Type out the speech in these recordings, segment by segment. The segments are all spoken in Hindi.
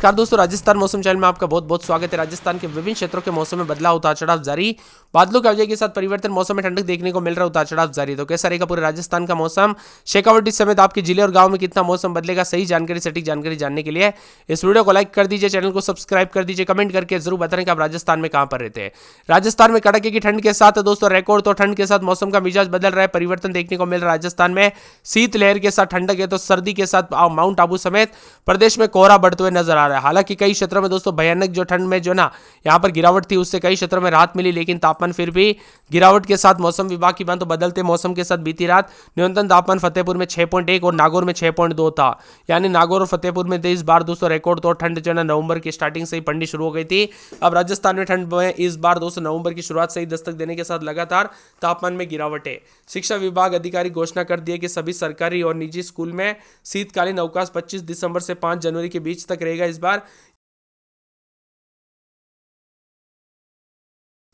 नमस्कार दोस्तों, राजस्थान मौसम चैनल में आपका बहुत बहुत स्वागत है। राजस्थान के विभिन्न क्षेत्रों के मौसम में बदलाव, उतार चढ़ाव जारी, बादलों की आवाजाही के साथ परिवर्तन, मौसम में ठंडक देखने को मिल रहा है, उतार चढ़ाव जारी। तो कैसा रहेगा पूरे राजस्थान का मौसम, शेखावाटी समेत आपके जिले और गांव में कितना मौसम बदलेगा, सही जानकारी सटीक जानकारी जानने के लिए इस वीडियो को लाइक कर दीजिए, चैनल को सब्सक्राइब कर दीजिए, कमेंट करके जरूर बताएं कि आप राजस्थान में कहां पर रहते हैं। राजस्थान में कड़ाके की ठंड के साथ दोस्तों रिकॉर्ड तो ठंड के साथ मौसम का मिजाज बदल रहा है, परिवर्तन देखने को मिल रहा है। राजस्थान में शीतलहर के साथ ठंडक है तो सर्दी के साथ माउंट आबू समेत प्रदेश में कोहरा बढ़ते हुए नजर आ रहा है। हालांकि कई क्षेत्रों में दोस्तों भयानक जो ठंड में जो ना यहां पर गिरावट थी, उससे कई क्षेत्रों में राहत मिली, लेकिन तापमान फिर भी गिरावट के साथ मौसम विभाग की बात तो बदलते मौसम के साथ बीती रात न्यूनतम तापमान फतेहपुर में 6.1 और नागौर में 6.2 था। यानी नागौर और फतेहपुर में इस बार दोस्तों रिकॉर्ड तो ठंड जो है नवंबर की स्टार्टिंग से ही पड़नी शुरू हो गई थी। अब राजस्थान में ठंड में इस बार दोस्तों नवंबर की शुरुआत से ही दस्तक देने के साथ लगातार तापमान में गिरावट है। शिक्षा विभाग अधिकारी घोषणा कर दिए कि सभी सरकारी और निजी स्कूल में शीतकालीन अवकाश 25 दिसंबर से 5 जनवरी के बीच तक रहेगा। इस बार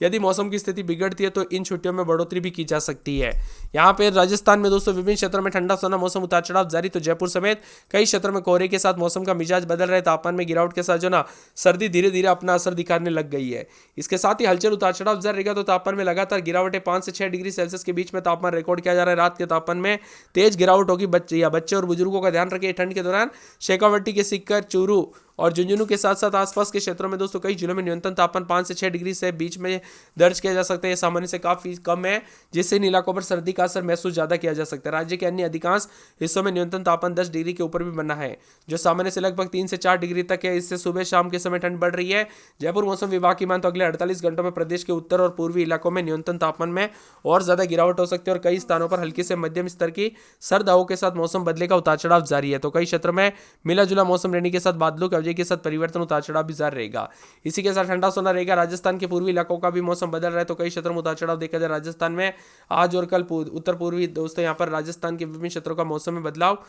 यदि मौसम की स्थिति बिगड़ती है तो इन छुट्टियों में बढ़ोतरी भी की जा सकती है। यहाँ पे राजस्थान में दोस्तों विभिन्न क्षेत्रों में ठंडा सोना मौसम उतार चढ़ाव जारी। तो जयपुर समेत कई क्षेत्रों में कोहरे के साथ मौसम का मिजाज बदल रहे, तापमान में गिरावट के साथ जो ना सर्दी धीरे धीरे अपना असर दिखाने लग गई है। इसके साथ ही हलचल उतार चढ़ाव जारी रहेगा। तो तापमान में लगातार गिरावट है, 5 से 6 डिग्री सेल्सियस के बीच में तापमान रिकॉर्ड किया जा रहा है। रात के तापमान में तेज गिरावट होगी। बच्चे और बुजुर्गों का ध्यान रखिए। ठंड के दौरान शेखावाटी के सीकर, चूरू और झुंझुनू के साथ साथ आसपास के क्षेत्रों में दोस्तों कई जिलों में न्यूनतम तापमान 5 से 6 डिग्री से बीच में दर्ज किया जा सकता है। यह सामान्य से काफी कम है, जिससे इन इलाकों पर सर्दी का असर महसूस ज्यादा किया जा सकता है। राज्य के अन्य अधिकांश हिस्सों में न्यूनतम तापमान 10 डिग्री के ऊपर भी बना है, जो सामान्य से लगभग 3 से 4 डिग्री तक है। इससे सुबह शाम के समय ठंड बढ़ रही है। जयपुर मौसम विभाग की मान तो अगले 48 घंटों में प्रदेश के उत्तर और पूर्वी इलाकों में न्यूनतम तापमान में और ज्यादा गिरावट हो सकती है और कई स्थानों पर हल्की से मध्यम स्तर की सर्द हवाओं के साथ मौसम बदलेगा, उतार चढ़ाव जारी है। तो कई क्षेत्रों में मिला जुला मौसम रहने के साथ बादलों की आवाजाही के साथ परिवर्तन, उतार चढ़ाव भी जारी रहेगा। इसी के साथ ठंडा सोना रहेगा। राजस्थान के पूर्वी इलाकों का भी मौसम बदल रहा है, तो कई क्षेत्रों में उतार चढ़ाव देखा जाए। राजस्थान में आज और कल उत्तर पूर्वी दोस्तों यहाँ पर राजस्थान के विभिन्न क्षेत्रों का मौसम में बदलाव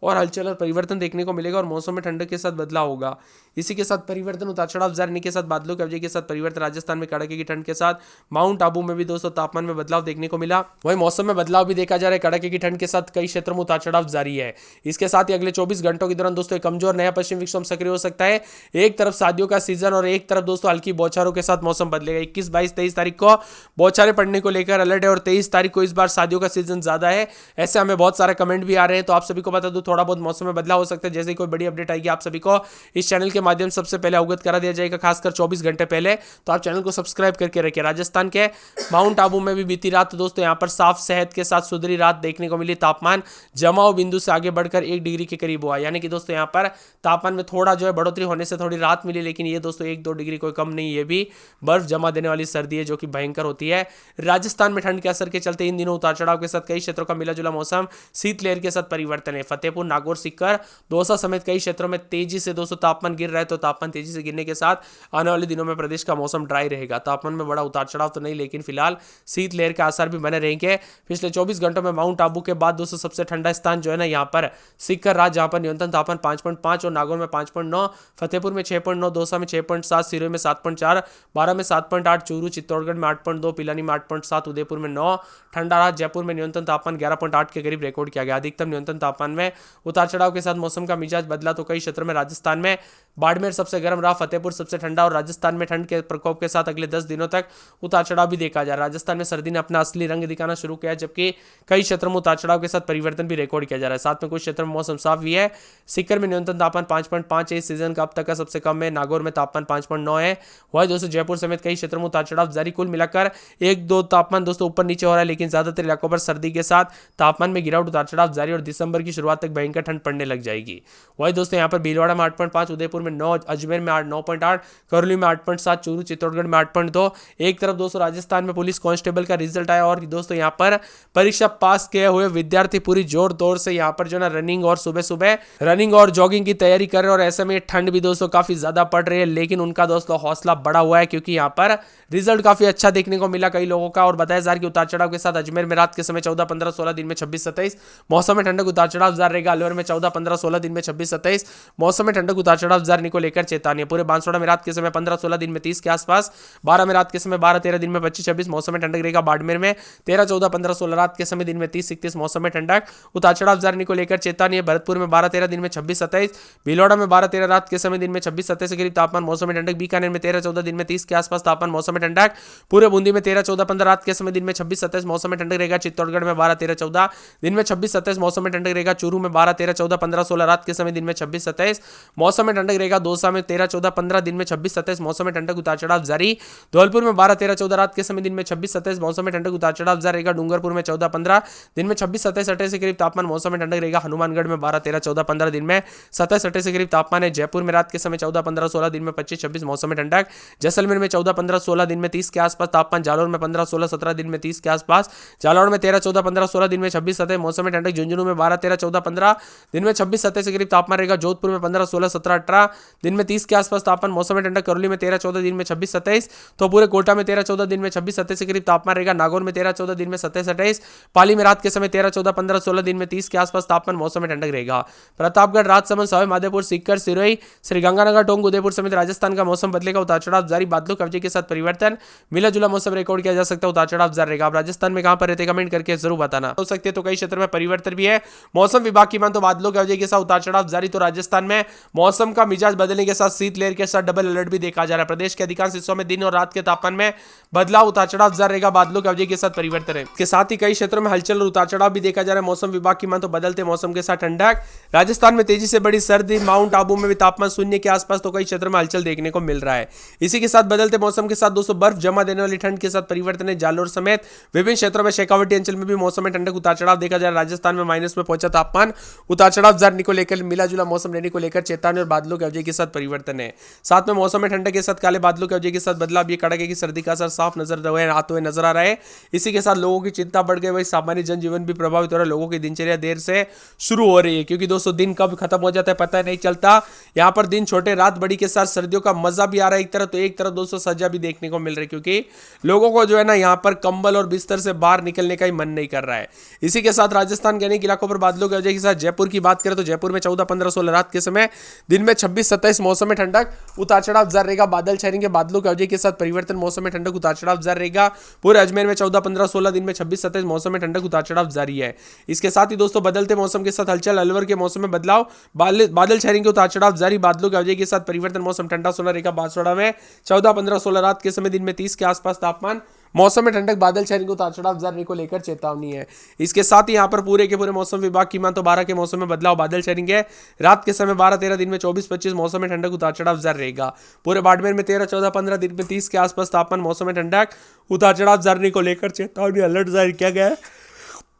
और हलचल और परिवर्तन देखने को मिलेगा और मौसम में ठंडक के साथ बदलाव होगा। इसी के साथ परिवर्तन, उतार चढ़ाव जारी के साथ बादलों की आवाजाही के साथ परिवर्तन। राजस्थान में कड़ाके की ठंड के साथ माउंट आबू में भी दोस्तों तापमान में बदलाव देखने को मिला। वही मौसम में बदलाव भी देखा जा रहा है। कड़ाके की ठंड के साथ कई क्षेत्रों में उतार चढ़ाव जारी है। इसके साथ ही अगले 24 घंटों के दौरान दोस्तों एक कमजोर नया पश्चिम विक्षोभ सक्रिय हो सकता है। एक तरफ शादियों का सीजन और एक तरफ दोस्तों हल्की बौछारों के साथ मौसम बदलेगा। 21, 22, 23 तारीख को बौछारें पड़ने को लेकर अलर्ट है और 23 तारीख को इस बार शादियों का सीजन ज्यादा है। ऐसे हमें बहुत सारे कमेंट भी आ रहे हैं, तो आप सभी को बता दूं थोड़ा बहुत मौसम में हो सकता है। जैसे कोई बड़ी अपडेट आएगी आप सभी को इस चैनल के माध्यम से सबसे पहले अवगत करा दिया जाएगा, खासकर 24 घंटे पहले। तो आप चैनल को सब्सक्राइब करके रखिए। राजस्थान के माउंट आबू में भी बीती रात दोस्तों यहां पर साफ सेहत के साथ सुधरी रात देखने को मिली। तापमान जमाव बिंदु से आगे बढ़कर 1 डिग्री के करीब हुआ। यानी कि दोस्तों यहां पर तापमान में थोड़ा जो है बढ़ोतरी होने से थोड़ी राहत मिली, लेकिन ये दोस्तों 1-2 डिग्री कोई कम नहीं, ये भी बर्फ जमा देने वाली सर्दी है जो कि भयंकर होती है। राजस्थान में ठंड के असर के चलते इन दिनों उतार चढ़ाव के साथ कई क्षेत्रों का मिला जुला मौसम, शीतलहर के साथ परिवर्तन है। फतेहपुर, नागौर, सीकर, दौसा समेत कई क्षेत्रों में तेजी से दोस्तों तापमान गिर रहा है। तो तापमान तेजी से गिरने के साथ आने वाले दिनों में प्रदेश का मौसम ड्राई रहेगा। तापमान में बड़ा उतार चढ़ाव तो नहीं, लेकिन फिलहाल शीतलहर के आसार भी बने रहेंगे। पिछले 24 घंटों में माउंट आबू के बाद दोस्तों सबसे ठंडा स्थान जो है ना यहाँ पर सीकर राज, जहां पर न्यूनतम तापमान 5.5 और नागौर में 5.9, फतेहपुर में 6.9, दौसा में 6.7, सिरोही में 7.4, बारां में 7.8, चूरू चित्तौड़गढ़ में 8.2, पिलानी में 8.7, उदयपुर में 9 ठंडा रहा। जयपुर में न्यूनतम तापमान 11.8 के करीब रिकॉर्ड किया गया। अधिकतम न्यूनतम तापमान में उतार चढ़ाव के साथ मौसम का मिजाज बदला। तो कई क्षेत्रों में राजस्थान में बाड़मेर सबसे गर्म रहा, फतेहपुर सबसे ठंडा और राजस्थान में ठंड के प्रकोप के साथ अगले 10 दिनों तक उतार चढ़ाव भी देखा जा रहा है। राजस्थान में सर्दी ने अपना असली रंग दिखाना शुरू किया है, जबकि कई क्षेत्रों में उतार चढ़ाव के साथ परिवर्तन भी रिकॉर्ड किया जा रहा है। साथ में कुछ क्षेत्रों में मौसम साफ भी है। सीकर में न्यूनतम तापमान 5.5 है, इस सीजन का अब तक का सबसे कम है। नागौर में तापमान 5.9 है। वही दोस्तों जयपुर समेत कई क्षेत्रों में उतार चढ़ाव जारी। कुल मिलाकर 1-2 तापमान दोस्तों ऊपर नीचे हो रहा है, लेकिन ज्यादातर इलाकों पर सर्दी के साथ तापमान में गिरावट, उतार चढ़ाव जारी और दिसंबर की शुरुआत तक भयंकर ठंड पड़ने लग जाएगी। वही दोस्तों यहाँ पर भीलवाड़ा में 8.5, उदयपुर में 9, अजमेर में 9.8, करौली में 8.7, चूरू चित्तौड़गढ़ में 8.2। एक तरफ दोस्तों राजस्थान में पुलिस कांस्टेबल का रिजल्ट आया और दोस्तों यहाँ पर परीक्षा पास किए हुए विद्यार्थी पूरी जोर तोड़ से यहाँ पर जो ना रनिंग और सुबह सुबह रनिंग और जॉगिंग की तैयारी कर रहे हैं। और ऐसे में ठंड भी दोस्तों काफी ज्यादा पड़ रही है, लेकिन उनका दोस्तों हौसला बढ़ा हुआ है, क्योंकि यहाँ पर रिजल्ट काफी अच्छा देखने को मिला कई लोगों का। और बताया जा रहा है कि उतार चढ़ाव के साथ अजमेर में रात के समय 14, 15, 16, दिन में 26, 27 मौसम में ठंडक, उतार चढ़ाव जारी रहेगा। रहेगा। अलवर में 14, 15, 16 दिन में 26, 27 मौसम में ठंडक उतार चढ़ाव जारी को लेकर चेतावनी। पूरे बांसवाड़ा में रात के समय 15, 16 दिन में 30 के आसपास, 12 में रात के समय 12, 13 दिन में 25, 26 मौसम में ठंडक रहेगा। बाड़मेर में 13, 14, 15, 16 रात के समय दिन में 30, 31 मौसम में ठंडक उतार चढ़ाव जारी को लेकर चेतावनी। भरतपुर में 12, 13 दिन में 26, 27, भीलवाड़ा में 12, 13 रात के समय दिन में 26, 27 के करीब तापमान मौसम में ठंडक। बीकानेर में 13, 14 दिन में 30 के आसपास तापमान मौसम में ठंडक। पूरे बूंदी में 13, 14, 15 रात के समय दिन में 26, 27 मौसम में ठंडक रहेगा। चित्तौड़गढ़ में 12, 13, 14 दिन में 26, 27 मौसम में ठंडक रहेगा। चूरू में 12, 13, 14, 15, 16 रात के समय दिन में 26, 27 मौसम में ठंडक रहेगा। दौसा में 13, 14, 15 दिन में 26, 27 मौसम में ठंडक उतार चढ़ाव जारी। धौलपुर में 12, 13, 14 रात के समय दिन में 26, 27 मौसम में ठंडक उतार चढ़ाव जारी रहेगा। डूंगरपुर में 14, 15 दिन में 26, 27, 28 के करीब तापमान मौसम में ठंडक रहेगा। हनुमानगढ़ में 12, 13, 14, 15 दिन में 27, 28 के करीब तापमान है। जयपुर में रात के समय 14, 15, 16 दिन में 25, 26 मौसम में ठंडक। जैसलमेर में 14, 15, 16 दिन में 30 के आसपास तापमान। जालौर में 15, 16, 17 दिन में 30 के आसपास। जालौर में 13, 14, 15, 16 दिन में 26, 27 मौसम में ठंडक। झुंझुनू में 12, 13, 14, 15 दिन में 26, 27 के करीब तापमान रहेगा। जोधपुर में 15, 16, 17, 18 दिन में 30 के आसपास तापमान मौसम में ठंडक। करौली में 13, 14 दिन में 26, 27 तो पूरे कोटा में 13, 14 दिन में 26, 27 के करीब तापमान रहेगा। नागौर में 13, 14 दिन में 27, 28 पाली में रात के समय 13, 14, 15, 16 दिन में 30 के आसपास तापमान मौसम में ठंडक रहेगा। प्रतापगढ़, राजसमंद, सवाई माधोपुर, सीकर, सिरोही, श्रीगंगानगर, टोंक, उदयपुर समेत राजस्थान का मौसम बदलेगा। उतार चढ़ाव जारी, बादलों के अवधि के साथ परिवर्तन, मिला जुला मौसम रिकॉर्ड किया जा सकता है। उतार चढ़ाव जारी रहेगा। आप राजस्थान में कहां पर रहते कमेंट करके जरूर बताना। हो सकते तो कई क्षेत्र में परिवर्तन भी है। मौसम विभाग की मान तो बादलों के वजह के साथ उतार चढ़ाव जारी। तो राजस्थान में मौसम का मिजाज बदलने के साथ शीतलहर के साथ डबल अलर्ट भी देखा जा रहा है। प्रदेश के अधिकांश हिस्सों में दिन और रात के तापमान में बदलाव, उतार चढ़ाव जारी रहेगा। बादलों के वजह के साथ परिवर्तन है। इसके साथ ही कई क्षेत्रों में हलचल और उतार चढ़ाव भी देखा जा रहा है। मौसम विभाग की मान तो बदलते मौसम के साथ ठंडक। राजस्थान में तेजी से बढ़ी सर्दी। माउंट आबू में भी तापमान शून्य के आसपास तो कई क्षेत्रों में हलचल देखने को मिल रहा है। इसी के साथ बदलते मौसम के साथ दोस्तों बर्फ जमा देने वाली ठंड के साथ परिवर्तन है। जालोर समेत विभिन्न क्षेत्रों में शेखावटी अंचल में भी मौसम में ठंडक उतार चढ़ाव देखा जा रहा है। राजस्थान में माइनस में पहुंचा तापमान। उतार चढ़ाव जारी को लेकर मिला जुला मौसम रहने को लेकर चेतावनी और बादलों के वजह के साथ परिवर्तन है। साथ में मौसम में ठंडक के साथ काले बादलों के वजह के साथ बदलाव। ये कड़ाके की सर्दी का असर साफ नजर आते हुए नजर आ रहा है। इसी के साथ लोगों की चिंता बढ़ गई। वही सामान्य जनजीवन भी प्रभावित हो रहा है। लोगों की दिनचर्या देर से शुरू हो रही है क्योंकि दोस्तों दिन कब खत्म हो जाता है पता नहीं चलता। यहाँ पर दिन छोटे रात बड़ी के साथ सर्दियों का मजा भी आ रहा है एक तरफ, तो एक तरफ दोस्तों सजा भी देखने को मिल रही है क्योंकि लोगों को जो है ना यहाँ पर कंबल और बिस्तर से बाहर निकलने का ही मन नहीं कर रहा है। इसी के साथ राजस्थान के अनेक इलाकों पर बादलों की वजह के साथ जयपुर की बात करें तो जयपुर में 14, 15, 16 रात के समय दिन में 26, 27 मौसम में ठंडक उतार चढ़ाव जारी रहेगा। बादल छाएंगे। बादलों की वजह के साथ परिवर्तन, मौसम में ठंडक उतार चढ़ाव जारी रहेगा। पूरे अजमेर में 14, 15, 16 दिन में 26, 27 मौसम में ठंडक उतार चढ़ाव जारी है। इसके साथ ही दोस्तों बदलते मौसम के साथ हलचल। अलवर के मौसम में बदलाव, बादल छाएंगे, उतार चढ़ाव जारी। बादलों की वजह के साथ परिवर्तन, मौसम ठंडा सोना रहेगा। बांसवाड़ा में 14, 15, 16 रात के समय दिन में 30 के आसपास तापमान मौसम में ठंडक। बादल छाने को उतार चढ़ाव जारी को लेकर चेतावनी है। इसके साथ ही यहाँ पर पूरे के पूरे मौसम विभाग की मान तो 12 के मौसम में बदलाव। बादल छाएंगे। रात के समय 12, 13 दिन में 24, 25 मौसम में ठंडक उतार चढ़ाव जारी रहेगा। पूरे बाड़मेर में 13, 14, 15 दिन में 30 के आसपास तापमान मौसम में ठंडक उतार चढ़ाव जारी को लेकर चेतावनी अलर्ट जारी किया गया है।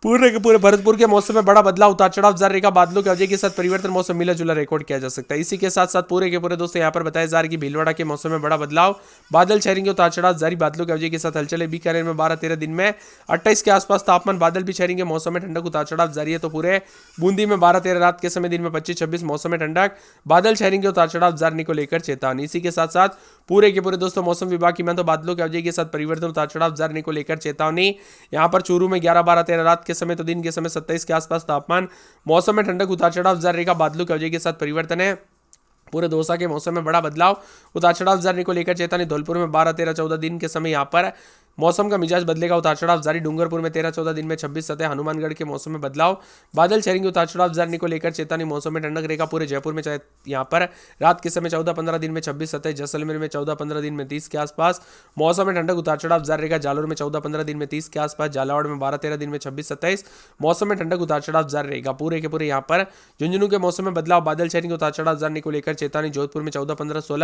पूरे के पूरे भरतपुर के मौसम में बड़ा बदलाव, उतार चढ़ाव जारी रहेगा। बादलों की वजह के साथ परिवर्तन, मौसम मिला जुला रिकॉर्ड किया जा सकता है। इसी के साथ साथ पूरे के पूरे दोस्तों यहाँ पर बताया जा रहा है कि भीलवाड़ा के मौसम में बड़ा बदलाव। बादल छाएंगे, उतार चढ़ाव जारी। बादलों की वजह के साथ हलचल है। बीकानेर में 12, 13 दिन में 28 के आसपास तापमान। बादल भी छाएंगे, मौसम में ठंडक उतार चढ़ाव जारी है। तो पूरे बूंदी में 12, 13 रात के समय दिन में 25, 26 मौसम में ठंडक। बादल छाएंगे, उतार चढ़ाव जारी को लेकर चेतावनी। इसी के साथ साथ पूरे के पूरे दोस्तों मौसम विभाग की मान तो बादलों की वजह के साथ परिवर्तन, उतार चढ़ाव जारी को लेकर चेतावनी। यहाँ पर चूरू में 11, 12, 13 रात के समय तो दिन के समय 27 के आसपास तापमान। मौसम में ठंडक उतार चढ़ाव जारी रहेगा। बादलों की वजह के साथ परिवर्तन है। पूरे दौसा के मौसम में बड़ा बदलाव, उतार चढ़ाव जारी को लेकर चेतावनी। धौलपुर में 12, 13, 14 दिन के समय यहाँ पर मौसम का मिजाज बदलेगा। उतार चढ़ाव जारी। डूंगरपुर में 13, 14 दिन में 26, 27 हनुमानगढ़ के मौसम में बदलाव। बादल छाएंगे, उतार चढ़ाव जारी को लेकर चेतावनी। मौसम में ठंडक रहेगा। पूरे जयपुर में यहाँ पर रात के समय 14, 15 दिन में 26, 27 जैसलमेर में 14, 15 दिन में 30 के आसपास मौसम में ठंडक उतार चढ़ाव जारी रहेगा। जालोर में 14, 15 दिन में 30 के आसपास। झालावाड़ में 12, 13 दिन में 26, 27 मौसम में ठंडक उतार चढ़ाव जारी रहेगा। पूरे के पूरे यहाँ पर झुंझुनू के मौसम में बदलाव। बादल छाएंगे, उतार चढ़ाव जारी को लेकर चेतावनी। जोधपुर में 14, 15, 16